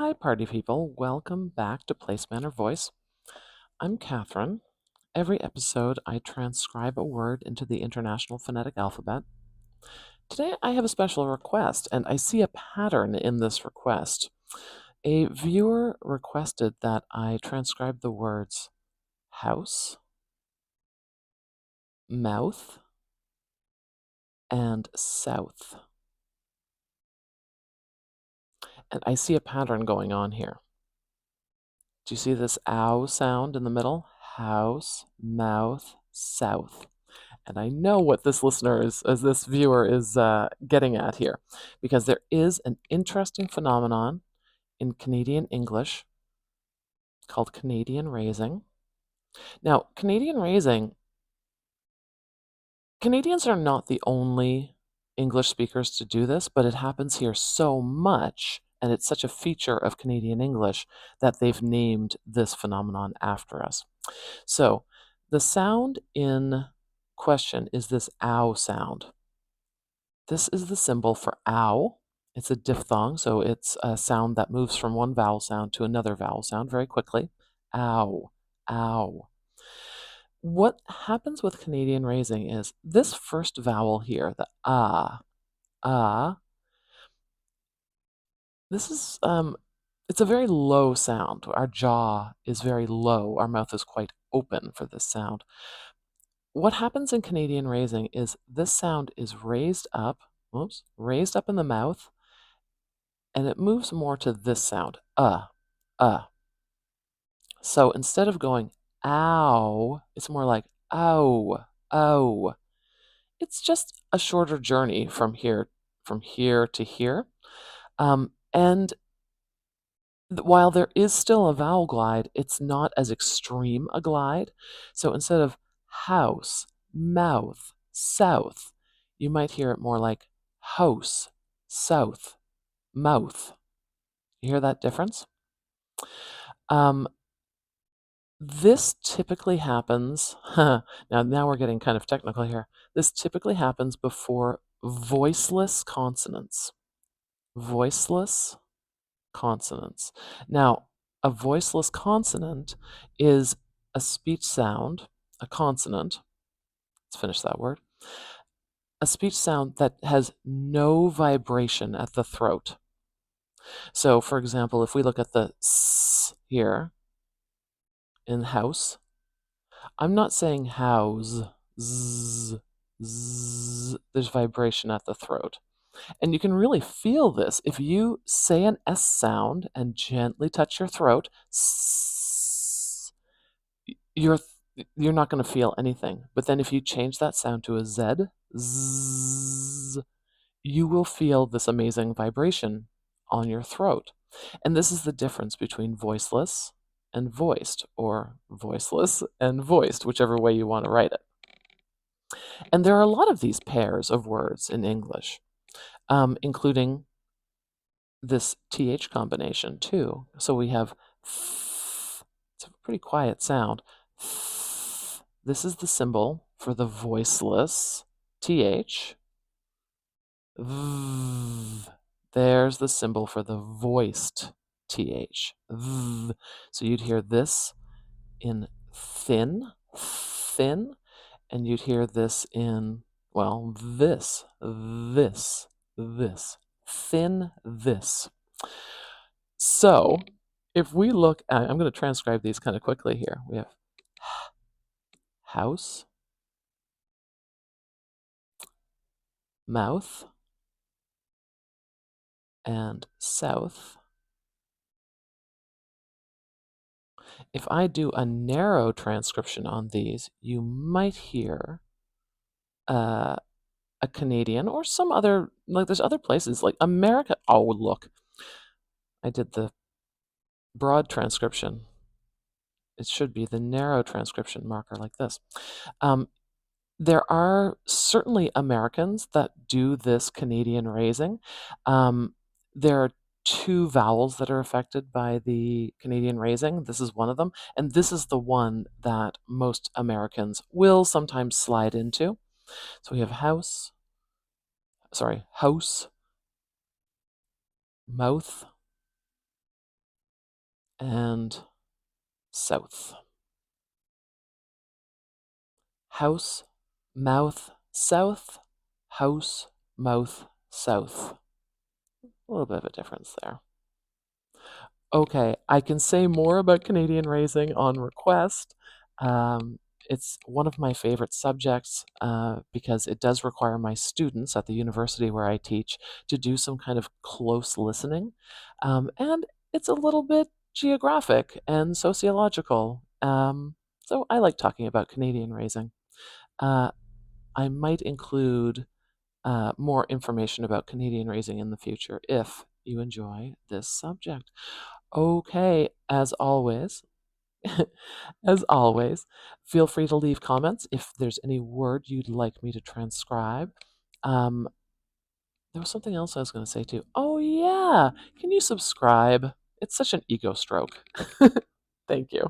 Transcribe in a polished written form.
Hi, party people. Welcome back to Place, Manner, Voice. I'm Catherine. Every episode, I transcribe a word into the International Phonetic Alphabet. Today, I have a special request, and I see a pattern in this request. A viewer requested that I transcribe the words house, mouth, and south. And I see a pattern going on here. Do you see this ow sound in the middle? House, mouth, south. And I know what this listener is, as this viewer is getting at here, because there is an interesting phenomenon in Canadian English called Canadian raising. Now, Canadian raising, Canadians are not the only English speakers to do this, but it happens here so much, and it's such a feature of Canadian English that they've named this phenomenon after us. So, the sound in question is this ow sound. This is the symbol for ow. It's a diphthong, so it's a sound that moves from one vowel sound to another vowel sound very quickly. Ow, ow. What happens with Canadian raising is this first vowel here, the ah, this is, it's a very low sound. Our jaw is very low. Our mouth is quite open for this sound. What happens in Canadian raising is this sound is raised up, raised up in the mouth, and it moves more to this sound, uh. So instead of going ow, it's more like ow, oh. It's just a shorter journey from here to here. And while there is still a vowel glide, it's not as extreme a glide. So instead of house, mouth, south, you might hear it more like house, south, mouth. You hear that difference? This typically happens, now we're getting kind of technical here. This typically happens before voiceless consonants. Voiceless consonants. Now, a voiceless consonant is a speech sound, a consonant. Let's finish that word. A speech sound that has no vibration at the throat. So, for example, if we look at the s here in house, I'm not saying house, z, z. There's vibration at the throat. And you can really feel this if you say an S sound and gently touch your throat. S, you're you're not going to feel anything. But then if you change that sound to a Z, z, you will feel this amazing vibration on your throat. And this is the difference between voiceless and voiced, or voiceless and voiced, whichever way you want to write it. And there are a lot of these pairs of words in English, including this TH combination too. So we have th, it's a pretty quiet sound. Th, this is the symbol for the voiceless TH. V, there's the symbol for the voiced TH. V. So you'd hear this in thin, thin, and you'd hear this in, well, this, thin, this. So if we look at, I'm going to transcribe these kind of quickly here. We have house, mouth, and south. If I do a narrow transcription on these, you might hear a Canadian or some other, like there's other places like America. Oh, look, I did the broad transcription. It should be the narrow transcription marker like this. There are certainly Americans that do this Canadian raising. There are two vowels that are affected by the Canadian raising. This is one of them, and this is the one that most Americans will sometimes slide into. So we have house, mouth, and south. House, mouth, south, house, mouth, south. A little bit of a difference there. Okay, I can say more about Canadian raising on request. Um, it's one of my favorite subjects because it does require my students at the university where I teach to do some kind of close listening. And it's a little bit geographic and sociological. So I like talking about Canadian raising. Uh, I might include more information about Canadian raising in the future if you enjoy this subject. Okay, as always, feel free to leave comments if there's any word you'd like me to transcribe. Um, there was something else I was going to say too. Oh, yeah, can you subscribe? It's such an ego stroke. Thank you.